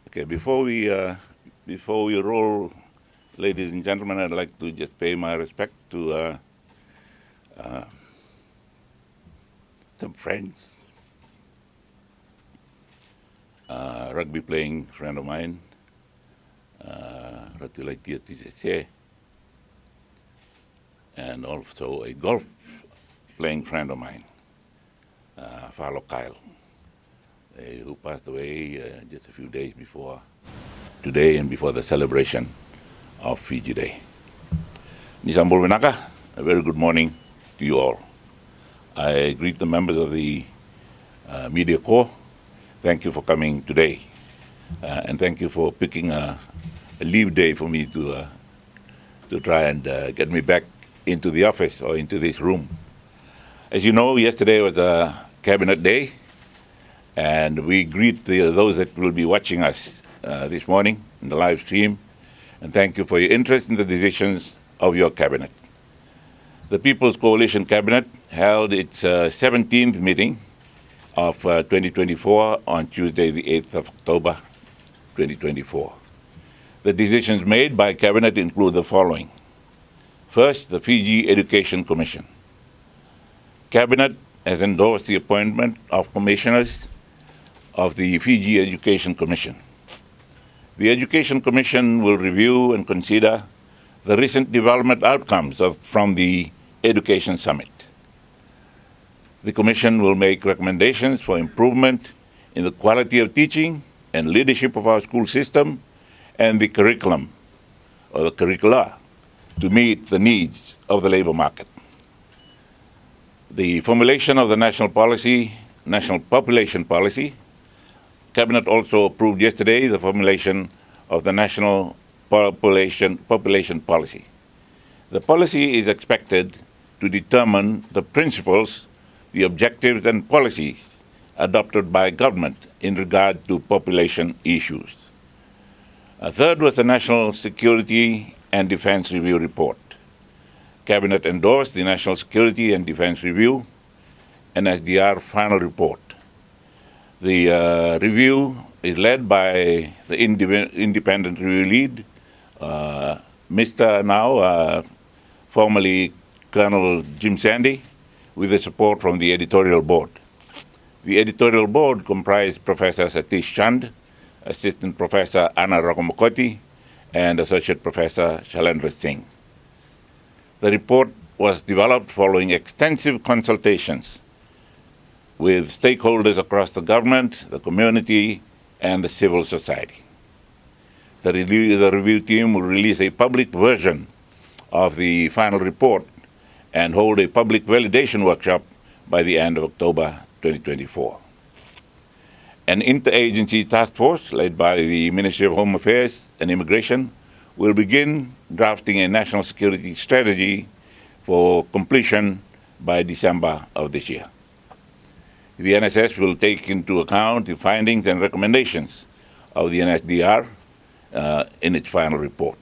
Okay, before we roll, ladies and gentlemen, I'd like to just pay my respect to some friends, rugby playing friend of mine, Ratulaitia Tisese, and also a golf playing friend of mine, Falo Kyle, who passed away just a few days before today and before the celebration of Fiji Day. Nisambul Vinaka, a very good morning to you all. I greet the members of the media corps. Thank you for coming today, and thank you for picking a leave day for me to try and get me back into the office or into this room. As you know, yesterday was a cabinet day, and we greet those that will be watching us this morning in the live stream, and thank you for your interest in the decisions of your cabinet. The People's Coalition Cabinet held its 17th meeting of 2024 on Tuesday, the 8th of October, 2024. The decisions made by Cabinet include the following. First, the Fiji Education Commission. Cabinet has endorsed the appointment of commissioners of the Fiji Education Commission. The Education Commission will review and consider the recent development outcomes from the Education Summit. The Commission will make recommendations for improvement in the quality of teaching and leadership of our school system and the curriculum or the curricula to meet the needs of the labor market. The formulation of the national population policy. Cabinet also approved yesterday the formulation of the national population policy. The policy is expected to determine the principles, the objectives and policies adopted by government in regard to population issues. Third was the National Security and Defense Review Report. Cabinet endorsed the National Security and Defense Review, NSDR final report. The review is led by the independent review lead, Mr. now, formerly Colonel Jim Sandy, with the support from the editorial board. The editorial board comprised Professor Satish Chand, Assistant Professor Anna Rakomakoti, and Associate Professor Shalendra Singh. The report was developed following extensive consultations with stakeholders across the government, the community, and the civil society. The review team will release a public version of the final report and hold a public validation workshop by the end of October 2024. An interagency task force led by the Ministry of Home Affairs and Immigration will begin drafting a national security strategy for completion by December of this year. The NSS will take into account the findings and recommendations of the NSDR in its final report.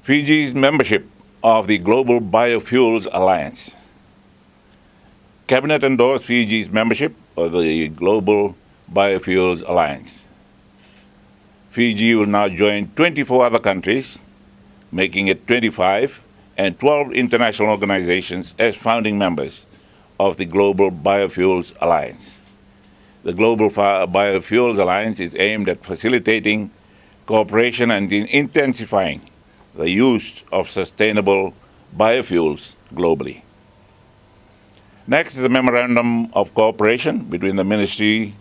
Fiji's membership of the Global Biofuels Alliance. Cabinet endorsed Fiji's membership of the Global Biofuels Alliance. Fiji will now join 24 other countries, making it 25, and 12 international organizations as founding members of the Global Biofuels Alliance. The Global Biofuels Alliance is aimed at facilitating cooperation and intensifying the use of sustainable biofuels globally. Next is the Memorandum of Cooperation between the Ministry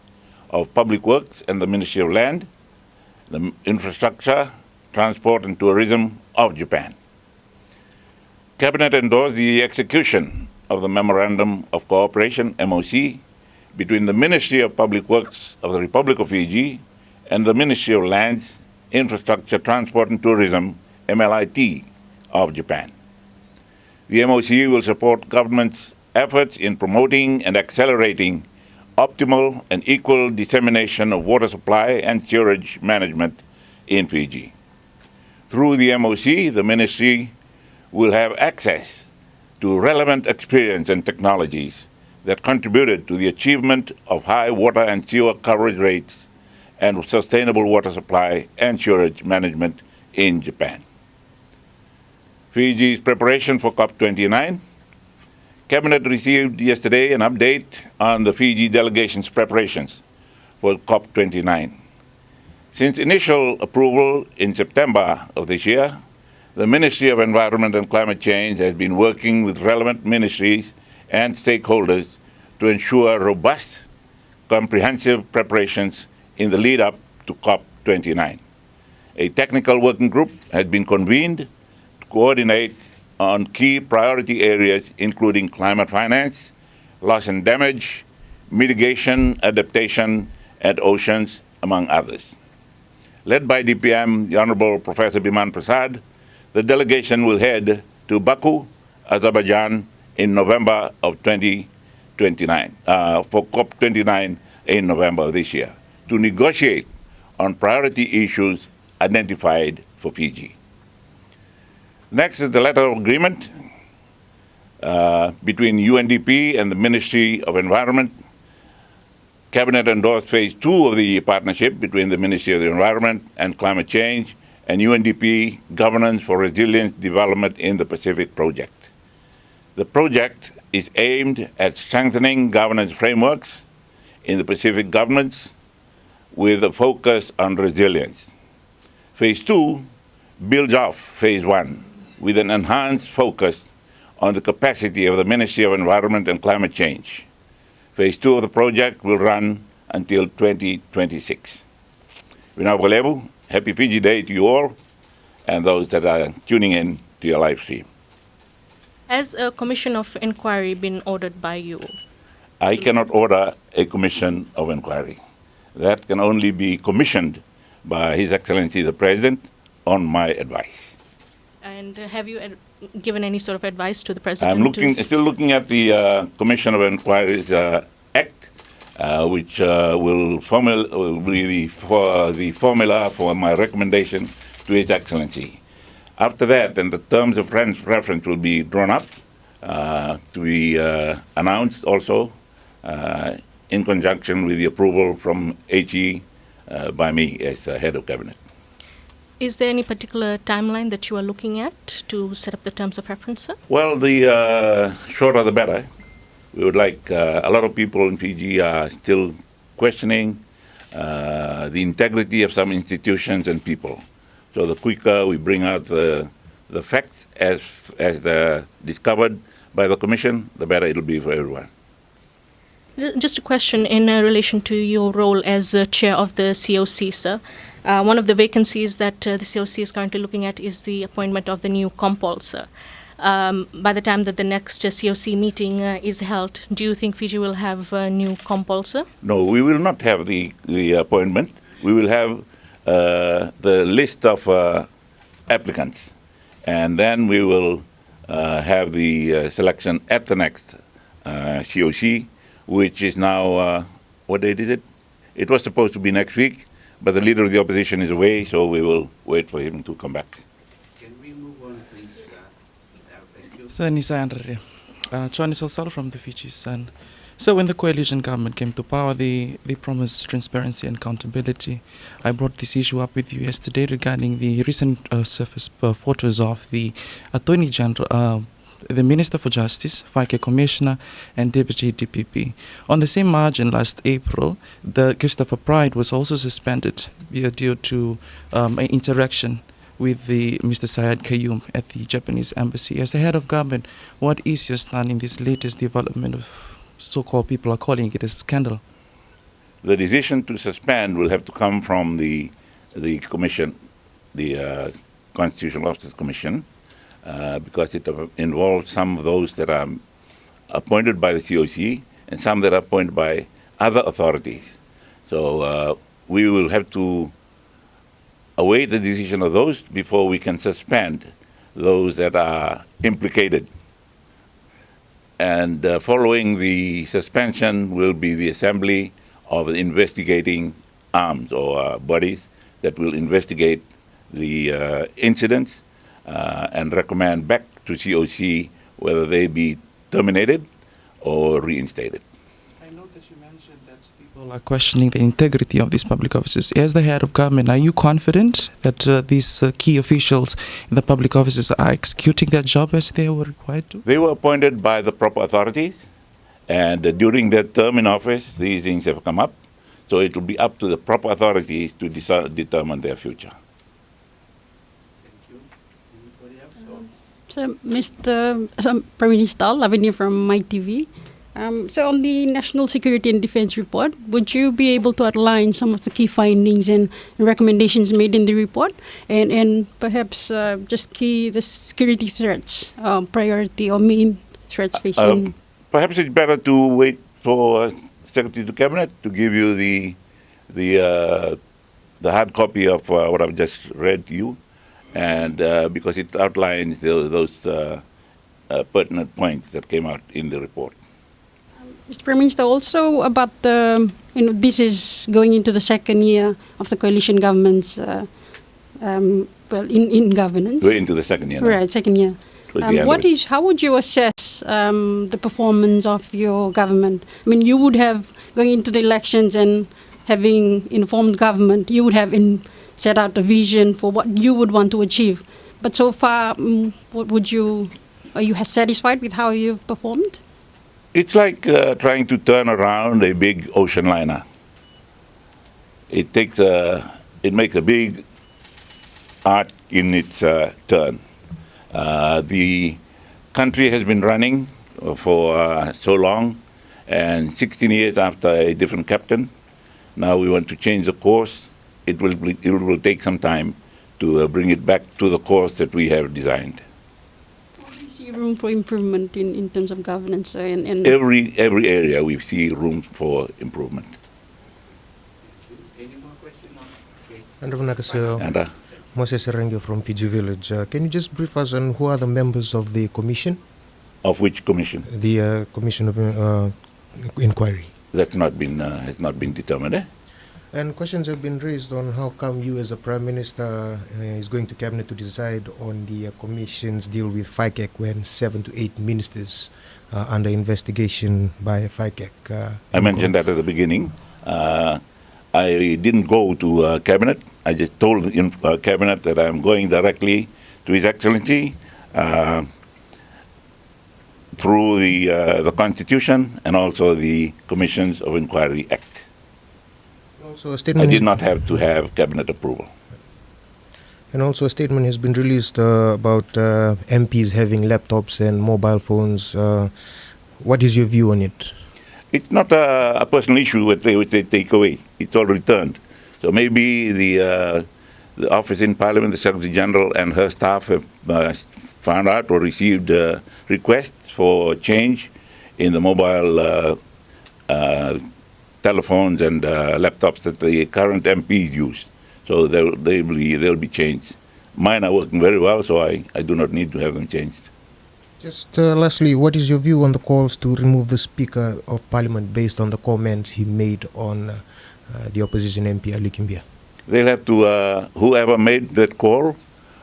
of Public Works and the Ministry of Land, the Infrastructure, Transport and Tourism of Japan. Cabinet endorsed the execution of the Memorandum of Cooperation, MOC, between the Ministry of Public Works of the Republic of Fiji and the Ministry of Lands, Infrastructure, Transport and Tourism, MLIT, of Japan. The MOC will support government's efforts in promoting and accelerating optimal and equal dissemination of water supply and sewerage management in Fiji. Through the MOC, the ministry will have access to relevant experience and technologies that contributed to the achievement of high water and sewer coverage rates and sustainable water supply and sewerage management in Japan. Fiji's preparation for COP29. Cabinet received yesterday an update on the Fiji delegation's preparations for COP29. Since initial approval in September of this year, the Ministry of Environment and Climate Change has been working with relevant ministries and stakeholders to ensure robust, comprehensive preparations in the lead-up to COP29. A technical working group has been convened to coordinate on key priority areas including climate finance, loss and damage, mitigation, adaptation, and oceans, among others. Led by DPM, the Honorable Professor Biman Prasad, the delegation will head to Baku, Azerbaijan in November of 2029, for COP29 in November of this year, to negotiate on priority issues identified for Fiji. Next is the letter of agreement between UNDP and the Ministry of Environment. Cabinet endorsed phase 2 of the partnership between the Ministry of the Environment and Climate Change and UNDP Governance for Resilient Development in the Pacific project. The project is aimed at strengthening governance frameworks in the Pacific governments with a focus on resilience. Phase 2 builds off phase 1 with an enhanced focus on the capacity of the Ministry of Environment and Climate Change. Phase 2 of the project will run until 2026. Vinawalebu, happy Fiji Day to you all and those that are tuning in to your live stream. Has a commission of inquiry been ordered by you? I cannot order a commission of inquiry. That can only be commissioned by His Excellency the President on my advice. And have you given any sort of advice to the President? I'm still looking at the Commission of Inquiries Act, which will be the formula for my recommendation to His Excellency. After that, then the terms of reference will be drawn up to be announced also in conjunction with the approval from HE by me as head of cabinet. Is there any particular timeline that you are looking at to set up the terms of reference, sir? Well, the shorter the better. We would like, a lot of people in Fiji are still questioning the integrity of some institutions and people. So the quicker we bring out the facts as discovered by the Commission, the better it'll be for everyone. Just a question in relation to your role as chair of the COC, sir. One of the vacancies that the COC is currently looking at is the appointment of the new compol, sir. By the time that the next COC meeting is held, do you think Fiji will have a new compol, sir? No, we will not have the appointment. We will have the list of applicants, and then we will have the selection at the next COC, which is now, what date is it? It was supposed to be next week, but the leader of the opposition is away, so we will wait for him to come back. Can we move on, please? Thank you. Sir Nisandre, John Isosal from the Fiji Sun. So when the coalition government came to power, they promised transparency and accountability. I brought this issue up with you yesterday regarding the recent surface photos of the Attorney General, the Minister for Justice, FICA Commissioner, and Deputy DPP. On the same margin, last April, the Christopher Pride was also suspended due to an interaction with the Mr. Syed Qayyum at the Japanese embassy. As the head of government, what is your stand in this latest development of so-called people are calling it a scandal? The decision to suspend will have to come from the commission, the Constitutional Officers Commission, because it involves some of those that are appointed by the COC and some that are appointed by other authorities. So we will have to await the decision of those before we can suspend those that are implicated. And following the suspension will be the assembly of the investigating arms or bodies that will investigate the incidents and recommend back to COC whether they be terminated or reinstated. I know that you mentioned that people People are questioning the integrity of these public offices. As the head of government, are you confident that these key officials in the public offices are executing their job as they were required to? They were appointed by the proper authorities, and during their term in office, these things have come up. So it will be up to the proper authorities to determine their future. Thank you. Anybody else? So, Prime Minister, Lavanya from MyTV. So, on the National Security and Defense Report, would you be able to outline some of the key findings and recommendations made in the report, and perhaps just key the security threats, priority or main threats facing? Perhaps it's better to wait for Secretary to Cabinet to give you the hard copy of what I've just read to you, and because it outlines those pertinent points that came out in the report. Mr. Prime Minister, also about the, this is going into the second year of the coalition government's, in governance. We're into the second year now. Right, second year. Towards the end of it. How would you assess the performance of your government? I mean, you would have, going into the elections and having informed government, you would have set out a vision for what you would want to achieve. But so far, are you satisfied with how you've performed? It's like trying to turn around a big ocean liner. It makes a big arc in its turn. The country has been running for so long, and 16 years after a different captain. Now we want to change the course. It will take some time to bring it back to the course that we have designed. Do you see room for improvement in terms of governance? And Every area we see room for improvement. Any more questions? Okay. And Moses Serengio from Fiji Village. Can you just brief us on who are the members of the commission? of which commission? The Commission of Inquiry. That's not been has not been determined. Eh? And questions have been raised on how come you as a Prime Minister is going to Cabinet to decide on the Commission's deal with FICAC when 7 to 8 ministers are under investigation by FICAC. I mentioned that at the beginning. I didn't go to Cabinet. I just told the Cabinet that I'm going directly to His Excellency through the Constitution and also the Commissions of Inquiry Act. Also a I statement did not have to have Cabinet approval. And also a statement has been released about MPs having laptops and mobile phones. What is your view on it? It's not a personal issue which they take away. It's all returned. So maybe the office in Parliament, the Secretary General and her staff have found out or received requests for change in the mobile telephones and laptops that the current MPs use. So they'll be changed. Mine are working very well, so I do not need to have them changed. Just lastly, what is your view on the calls to remove the Speaker of Parliament based on the comments he made on the opposition MP Ali Kimbia? They'll have to, whoever made that call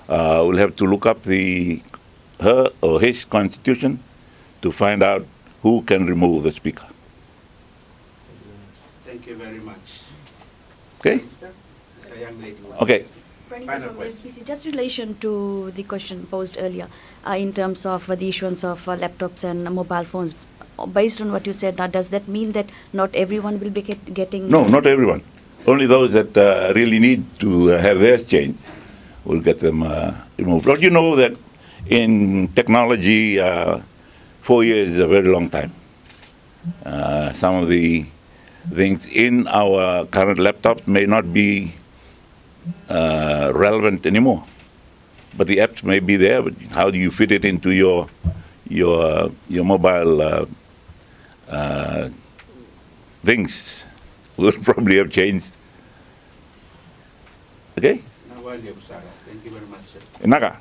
will have to look up her or his constitution to find out who can remove the Speaker. Thank you very much. Okay? The young lady. Okay. Final question. Just in relation to the question posed earlier, in terms of the issuance of laptops and mobile phones, based on what you said, does that mean that not everyone will be getting... No, not everyone. Only those that really need to have theirs changed will get them removed. Don't you know that in technology, 4 years is a very long time. Some of the things in our current laptops may not be relevant anymore. But the apps may be there, but how do you fit it into your mobile things will probably have changed. Okay? Thank you very much, sir. Naga.